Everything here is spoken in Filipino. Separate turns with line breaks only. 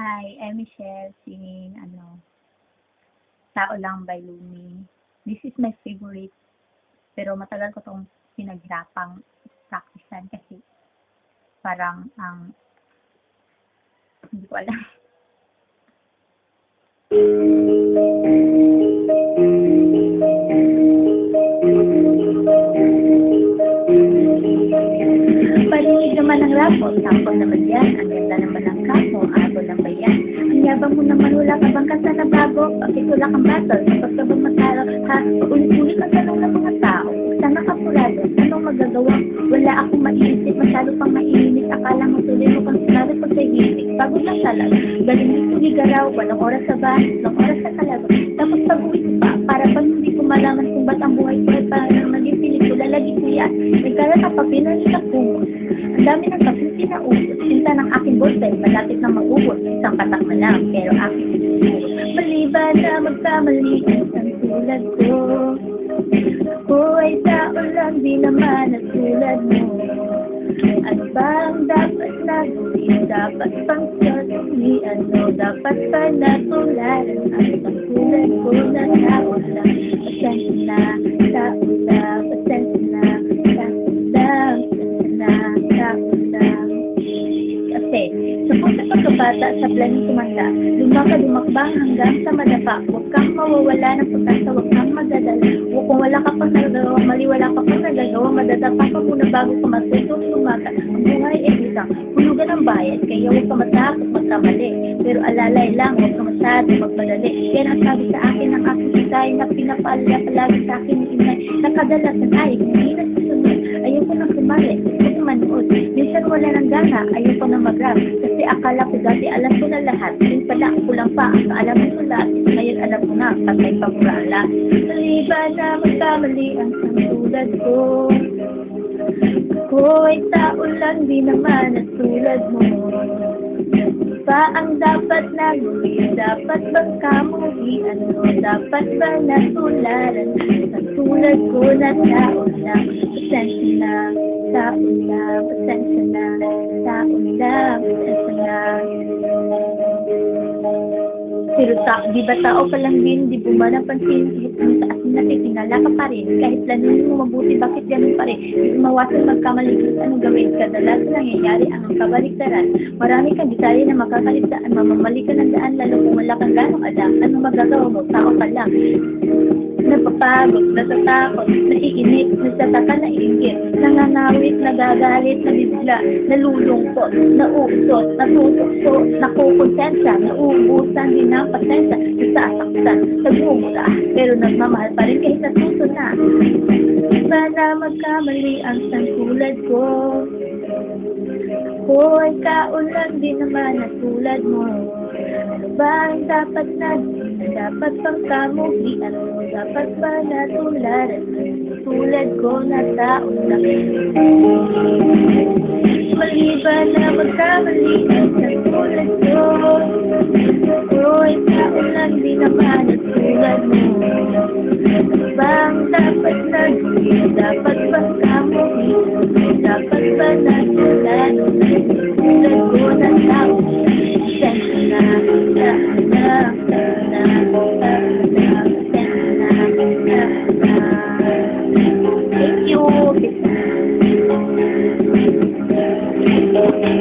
Hi, I'm Michelle singing Tao Lang by Lumi. This is my favorite, pero matagal ko tong pinaghirapang practicean kasi parang hindi ko alam. Parinig naman ang rapot, tapos naman yan, ang ganda naman ang kapo, abo lang ba yan? Ang yabang mo naman, wala ka bang kanta na bago? Bakit wala kang battle? Kapag ka bang matalo, ha? Ulit-ulit ang tanong ng mga tao. Sana ka purado, anong magagawa? Wala akong maiisip, masyado pang mainit. Akala mo tuloy mo kang sinado pag sa hitik. Pagod na talag, galing dito ligaraw, walang oras sa bahay, walang oras sa kalago. Tapos pag-uwi ko pa, para pag hindi ko malaman kung ba't ang buhay ko ay parang naging pelikula, lagi ko yan. Nagkalat ang papel sa kumot. Ang dami ng kapit pinaubos. Sinta ng aking ballpen, malapit na mag-ubos. Isang patak na lang, pero aking sinubos. Maliban na magkamali, ang tulad ko. Ako ay tao lang, di naman at tulad mo. Ano ba ang dapat na gawin? Dapat pang sasabi, ano dapat pa natularan? Ang tulad ko na tao lang. Pasensya na, tao lang. Pasensya na, tao lang. Tao lang. Kasi, sa punta pagkabata sa planong tumanda, lumakad-lumakbang hanggang sa madapa. Huwag kang mawawala ng pagkasa, huwag kang magdadala. Kung wala ka pang nagagawa, mali wala ka pang nagagawa, madadapa ka muna bago ka matutong lumaga. Ang buhay ay isang hulugan ng bayad, kaya huwag ka matakot magkamali. Pero alalay lang, huwag ka masyado magpadali. Yan ang sabi sa akin ng aking isay na pinapaalala palagi sa akin ni inay. Nakadalasan ay hindi na susunod. Ayoko nang sumali, huwag manood. Minsan wala ng gana, ayoko nang mag-rap. Kasi akala ko dati alam ko na lahat. Yung pala, kulang pa ang kaalaman ko lahat. Ngayon alam ko na, patay pa mura ang lahat. Maliban na magkamali ang tulad ko. Ako ay tao lang, di naman at tulad mo. Pa ang dapat na gawin? Dapat bang kamuhi? Ano dapat ba natularan? Sa tulad ko na tao lang. Pasensya na, tao lang. Pasensya na, tao lang. Pasensya na. Pero di ba tao ka lang din, di ba napansin, kahit ang taas na titingala ka pa rin, kahit planunin mo mabuti, bakit ganun pa rin, di mawasan magkamali, anong gawin, kadalasan nangyayari ang kabaliktaran, marami kang desire na makakaligtaan, mamamali ka ng daan, lalo kung wala kang ganong alam, anong magagawa mo, tao ka lang, napapagod, natatakot, naiinip, nagtataka, naiingit, nangangawit, nagagalit, nabibigla, nalulungkot, nauusot, natutukso, nakukonsensya, nauubusan din ng pasensya, nasasaktan, nagmumula, pero nagmamahal pa rin kahit natuto na. Sana magkamali ang tulad ko. Ako ay kaulan din naman at tulad mo. Ano ba ang dapat natin? Dapat pang kamuhi? Ano dapat ba natularan? Tulad ko na tao lang. Maliban na magkamali ang tulad ko. Ako ay kaulan din naman at tulad mo. Ano ba ang dapat natin? Dapat pang kamuhi? Ano dapat ba natularan? Tulad ko na tao lang. Thank you.